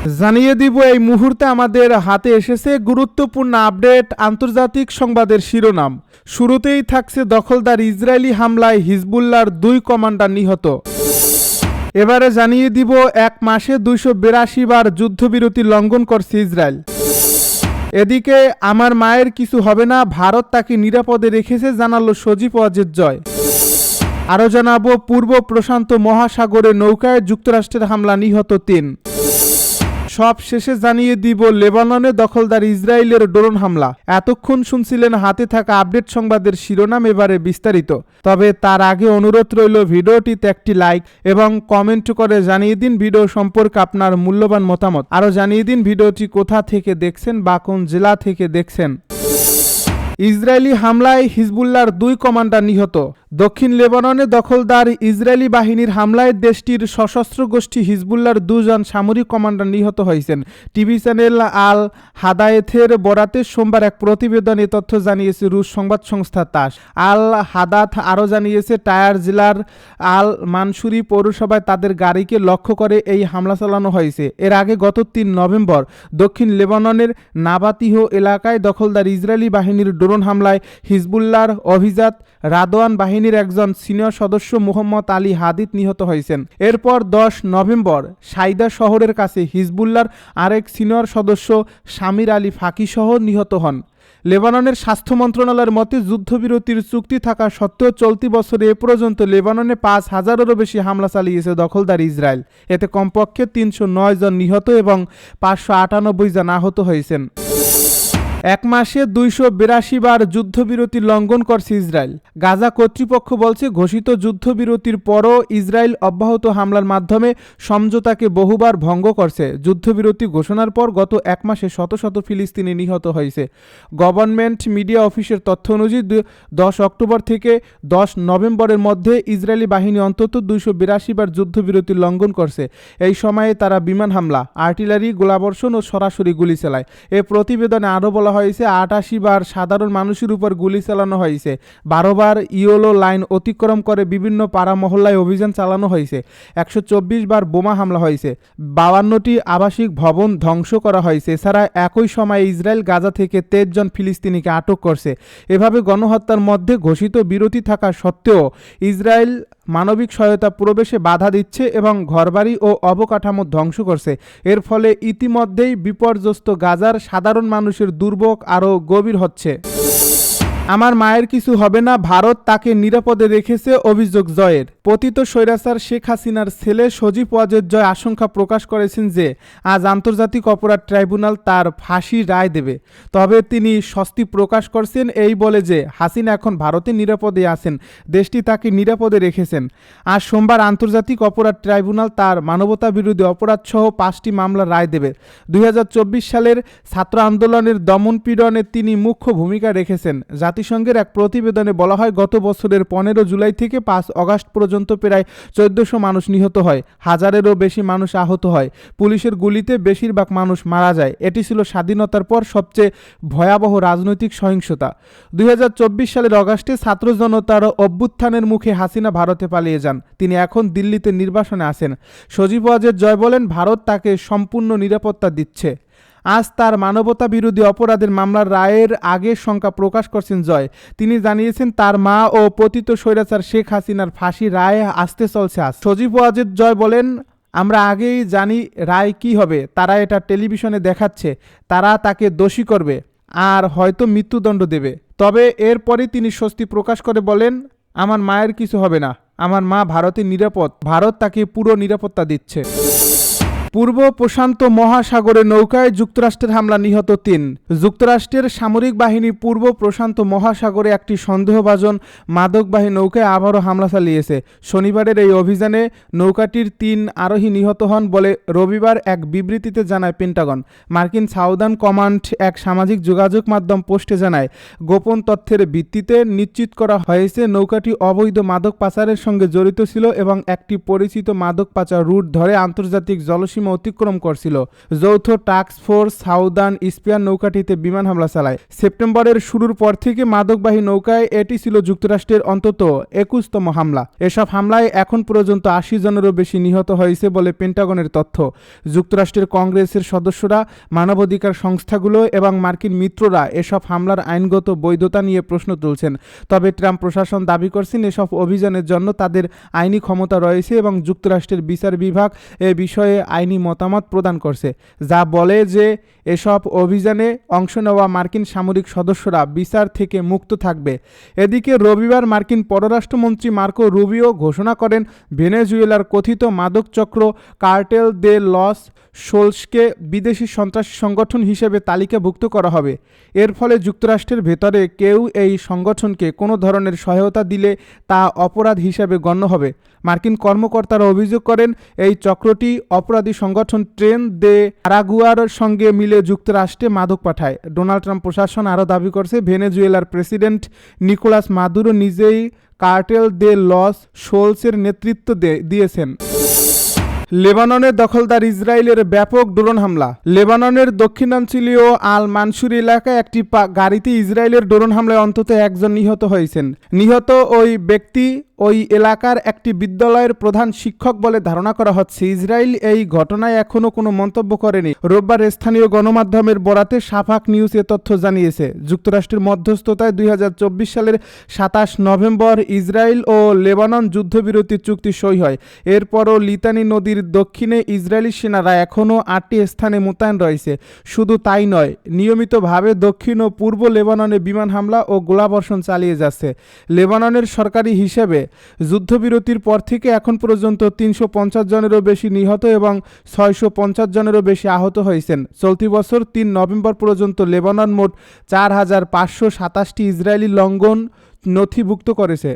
জানিয়ে দিব এই মুহূর্তে আমাদের হাতে এসেছে গুরুত্বপূর্ণ আপডেট আন্তর্জাতিক সংবাদের শিরোনাম। শুরুতেই থাকছে দখলদার ইসরায়েলি হামলায় হিজবুল্লাহর 2 কমান্ডার নিহত। এবারে জানিয়ে দিব এক মাসে 282 বার যুদ্ধবিরতি লঙ্ঘন করছে ইসরায়েল। এদিকে আমার মায়ের কিছু হবে না, ভারত তাকে নিরাপদে রেখেছে, জানালো সজীব ওয়াজেদ জয়। আরও জানাবো পূর্ব প্রশান্ত মহাসাগরে নৌকায় যুক্তরাষ্ট্রের হামলা, নিহত 3। সব শেষে জানিয়ে দিব লেবাননে দখলদার ইসরায়েলের ড্রোন হামলা। এতক্ষণ শুনছিলেন হাতে থাকা আপডেট সংবাদের শিরোনাম, এবারে বিস্তারিত। তবে তার আগে অনুরোধ রইল ভিডিওটিতে একটি লাইক এবং কমেন্ট করে জানিয়ে দিন ভিডিও সম্পর্কে আপনার মূল্যবান মতামত। আরও জানিয়ে দিন ভিডিওটি কোথা থেকে দেখছেন বা কোন জেলা থেকে দেখছেন। ইসরায়েলি হামলায় হিজবুল্লাহর 2 কমান্ডার নিহত। দক্ষিণ লেবাননে দখলদার ইসরায়েলি বাহিনীর হামলায় দেশটির সশস্ত্র গোষ্ঠী হিজবুল্লাহর 2 জন সামরিক কমান্ডার নিহত হয়েছেন। টিভি চ্যানেল আল হাদায়েথের বরাতে সোমবার এক প্রতিবেদনে তথ্য জানিয়েছে রুশ সংবাদ সংস্থা তাস। আল হাদাত আরও জানিয়েছে টায়ার জেলার আল মানসুরি পৌরসভায় তাদের গাড়িকে লক্ষ্য করে এই হামলা চালানো হয়েছে। এর আগে গত 3 নভেম্বর দক্ষিণ লেবাননের নাবাতিহ এলাকায় দখলদার ইসরায়েলি বাহিনীর ড্রোন হামলায় হিজবুল্লাহর অভিজাত রাদওয়ান বাহিনীর একজন সিনিয়র সদস্য মুহম্মদ আলী হাদিদ নিহত হয়েছেন। এরপর 10 নভেম্বর সাইদা শহরের কাছে হিজবুল্লাহর আরেক সিনিয়র সদস্য শামির আলী ফাকিসহ নিহত হন। লেবাননের স্বাস্থ্য মন্ত্রণালয়ের মতে যুদ্ধবিরতির চুক্তি থাকা সত্ত্বেও চলতি বছরে এ পর্যন্ত লেবাননে 5,000-এরও বেশি হামলা চালিয়েছে দখলদার ইসরায়েল। এতে কমপক্ষে 309 জন নিহত এবং 598 জন আহত হয়েছেন। এক মাসে 282 বার যুদ্ধবিরতি লঙ্ঘন করছে ইসরায়েল। গাজা কর্তৃপক্ষ বলছে ঘোষিত যুদ্ধবিরতির পরও ইসরায়েল অব্যাহত হামলার মাধ্যমে সমঝোতাকে বহুবার ভঙ্গ করছে। যুদ্ধবিরতি ঘোষণার পর গত এক মাসে শত শত ফিলিস্তিনি নিহত হয়েছে। গভর্নমেন্ট মিডিয়া অফিসের তথ্য অনুযায়ী 10 অক্টোবর থেকে 10 নভেম্বরের মধ্যে ইসরায়েলি বাহিনী অন্তত 282 বার যুদ্ধবিরতি লঙ্ঘন করছে। এই সময়ে তারা বিমান হামলা, আর্টিলারি, গোলাবর্ষণ ও সরাসরি গুলি চালায়। এ প্রতিবেদনে আরও বলা হয়েছে 88 বার সাধারণ মানুষের উপর গুলি চালানো হয়েছে, 12 বার ইয়েলো লাইন অতিক্রম করে বিভিন্ন পাড়া মহল্লায় অভিযান চালানো হয়েছে, 124 বার বোমা হামলা হয়েছে, 52টি আবাসিক ভবন ধ্বংস করা হয়েছে। এছাড়া একই সময়ে ইসরায়েল গাজা থেকে 23 জন ফিলিস্তিনিকে আটক করছে। এভাবে গণহত্যার মধ্যে ঘোষিত বিরতি থাকা সত্ত্বেও ইসরায়েল মানবিক সহায়তা প্রবেশে বাধা দিচ্ছে এবং ঘরবাড়ি ও অবকাঠামো ধ্বংস করছে। এর ফলে ইতিমধ্যেই বিপর্যস্ত গাজার সাধারণ মানুষের দুর্ভোগ আরও গভীর হচ্ছে। আমার মায়ের কিছু হবে না, ভারত তাকে নিরাপদে রেখেছে, অভিযোগ জয়ের। পতিত স্বৈরাচার শেখ হাসিনার ছেলে সজীব ওয়াজেদ জয় আশঙ্কা প্রকাশ করেছেন যে আজ আন্তর্জাতিক অপরাধ ট্রাইব্যুনাল তার ফাঁসির রায় দেবে। তবে তিনি স্বস্তি প্রকাশ করছেন এই বলে যে হাসিনা এখন ভারতে নিরাপদে আছেন, দেশটি তাকে নিরাপদে রেখেছেন। আজ সোমবার আন্তর্জাতিক অপরাধ ট্রাইব্যুনাল তার মানবতা বিরোধী অপরাধসহ 5টি মামলার রায় দেবে। 2024 সালের ছাত্র আন্দোলনের দমনপীড়নে তিনি মুখ্য ভূমিকা রেখেছেন। জাতিসংঘের এক প্রতিবেদনে বলা হয় গত বছরের 15 জুলাই থেকে 5 আগস্ট পর্যন্ত প্রায় 1400 মানুষ নিহত হয়, হাজারেরও বেশি মানুষ আহত হয়। পুলিশের গুলিতে বেশিরভাগ মানুষ মারা যায়। এটি ছিল স্বাধীনতার পর সবচেয়ে ভয়াবহ রাজনৈতিক সহিংসতা। 2024 সালের আগস্টে ছাত্র জনতার অভ্যুত্থানের মুখে হাসিনা ভারতে পালিয়ে যান। তিনি এখন দিল্লিতে নির্বাসনে আছেন। সজীব ওয়াজেদ জয় বলেন ভারত তাকে সম্পূর্ণ নিরাপত্তা দিচ্ছে। আজ তার মানবতা বিরোধী অপরাধের মামলার রায়ের আগে শঙ্কা প্রকাশ করছেন জয়। তিনি জানিয়েছেন তার মা ও পতিত স্বৈরাচার শেখ হাসিনার ফাঁসি রায় আসতে চলছে আজ। সজীব ওয়াজেদ জয় বলেন আমরা আগেই জানি রায় কি হবে, তারা এটা টেলিভিশনে দেখাচ্ছে, তারা তাকে দোষী করবে আর হয়তো মৃত্যুদণ্ড দেবে। তবে এরপরই তিনি স্বস্তি প্রকাশ করে বলেন আমার মায়ের কিছু হবে না, আমার মা ভারতে নিরাপদ, ভারত তাকে পুরো নিরাপত্তা দিচ্ছে। পূর্ব প্রশান্ত মহাসাগরে নৌকায় যুক্তরাষ্ট্রের হামলা, নিহত 3। যুক্তরাষ্ট্রের সামরিক বাহিনী পূর্ব প্রশান্ত মহাসাগরে একটি সন্দেহভাজন মাদকবাহী নৌকায় আবারও হামলা চালিয়েছে। শনিবারের এই অভিযানে নৌকাটির 3 আরোহী নিহত হন বলে রবিবার এক বিবৃতিতে জানায় পেন্টাগন। মার্কিন সাউদার্ন কমান্ড এক সামাজিক যোগাযোগ মাধ্যম পোস্টে জানায় গোপন তথ্যের ভিত্তিতে নিশ্চিত করা হয়েছে নৌকাটি অবৈধ মাদক পাচারের সঙ্গে জড়িত ছিল এবং একটি পরিচিত মাদক পাচার রুট ধরে আন্তর্জাতিক জলসীমা সীমা অতিক্রম করছিল। যৌথ টাস্ক ফোর্স সাউদার্ন স্পিয়ার নৌকাটিতে বিমান হামলা চালায়। সেপ্টেম্বরের শুরুর পর থেকে মাদকবাহী নৌকায় এটি ছিল যুক্তরাষ্ট্রের অন্তত 21তম হামলা। এসব হামলায় এখন পর্যন্ত 80 জনেরও বেশি নিহত হয়েছে বলে পেন্টাগনের তথ্য। যুক্তরাষ্ট্রের কংগ্রেসের সদস্যরা, মানবাধিকার সংস্থাগুলো এবং মার্কিন মিত্ররা এসব হামলার আইনগত বৈধতা নিয়ে প্রশ্ন তুলছেন। তবে ট্রাম্প প্রশাসন দাবি করছেন এসব অভিযানের জন্য তাদের আইনি ক্ষমতা রয়েছে এবং যুক্তরাষ্ট্রের বিচার বিভাগ এ বিষয়ে আইনি মতামত প্রদান করছে, যা বলে যে এসব অভিযানে অংশ নেওয়া মার্কিন সামরিক সদস্যরা বিচার থেকে মুক্ত থাকবে। এদিকে রবিবার মার্কিন পররাষ্ট্রমন্ত্রী মার্কো রুবিও ঘোষণা করেন ভেনেজুয়েলার কথিত মাদক চক্র কার্টেল দে লস সোলসকে বিদেশি সন্ত্রাসী সংগঠন হিসেবে তালিকাভুক্ত করা হবে। এর ফলে যুক্তরাষ্ট্রের ভেতরে কেউ এই সংগঠনকে কোনো ধরনের সহায়তা দিলে তা অপরাধ হিসেবে গণ্য হবে। মার্কিন কর্মকর্তারা অভিযোগ করেন এই চক্রটি অপরাধী সংগঠন ট্রেন দে আরাগুয়ার সঙ্গে মিলে যুক্তরাষ্ট্রে মাদক পাঠায়। ডোনাল্ড ট্রাম্প প্রশাসন আরও দাবি করছে ভেনেজুয়েলার প্রেসিডেন্ট নিকোলাস মাদুরো নিজেই কার্টেল দে লস সোলসের নেতৃত্ব দিয়েছেন। লেবাননের দখলদার ইসরায়েলের ব্যাপক ড্রোন হামলা। লেবাননের দক্ষিণাঞ্চলীয় আল মানসুর এলাকায় একটি গাড়িতে ইসরায়েলের ড্রোন হামলায় অন্তত একজন নিহত হয়েছেন। নিহত ওই ব্যক্তি ওই এলাকার একটি বিদ্যালয়ের প্রধান শিক্ষক বলে ধারণা করা হচ্ছে। ইসরায়েল এই ঘটনায় এখনও কোনো মন্তব্য করেনি। রোববার স্থানীয় গণমাধ্যমের বরাতে শাফাক নিউজ এ তথ্য জানিয়েছে। যুক্তরাষ্ট্রের মধ্যস্থতায় 2024 সালের 27 নভেম্বর ইসরায়েল ও লেবানন যুদ্ধবিরতি চুক্তি সই হয়। এরপরও লিতানি নদীর দক্ষিণে ইসরায়েলি সেনারা এখনও 8টি স্থানে মোতায়েন রয়েছে। শুধু তাই নয়, নিয়মিতভাবে দক্ষিণ ও পূর্ব লেবাননে বিমান হামলা ও গোলাবর্ষণ চালিয়ে যাচ্ছে। লেবাননের সরকারি হিসেবে যুদ্ধবিরতির পর থেকে এখন পর্যন্ত 350 জনেরও বেশি নিহত এবং 650 জনেরও বেশি আহত হয়েছেন। চলতি বছর 3 নভেম্বর পর্যন্ত লেবানন মোট 4527টি ইসরায়েলি লঙ্ঘন নথিভুক্ত করেছে।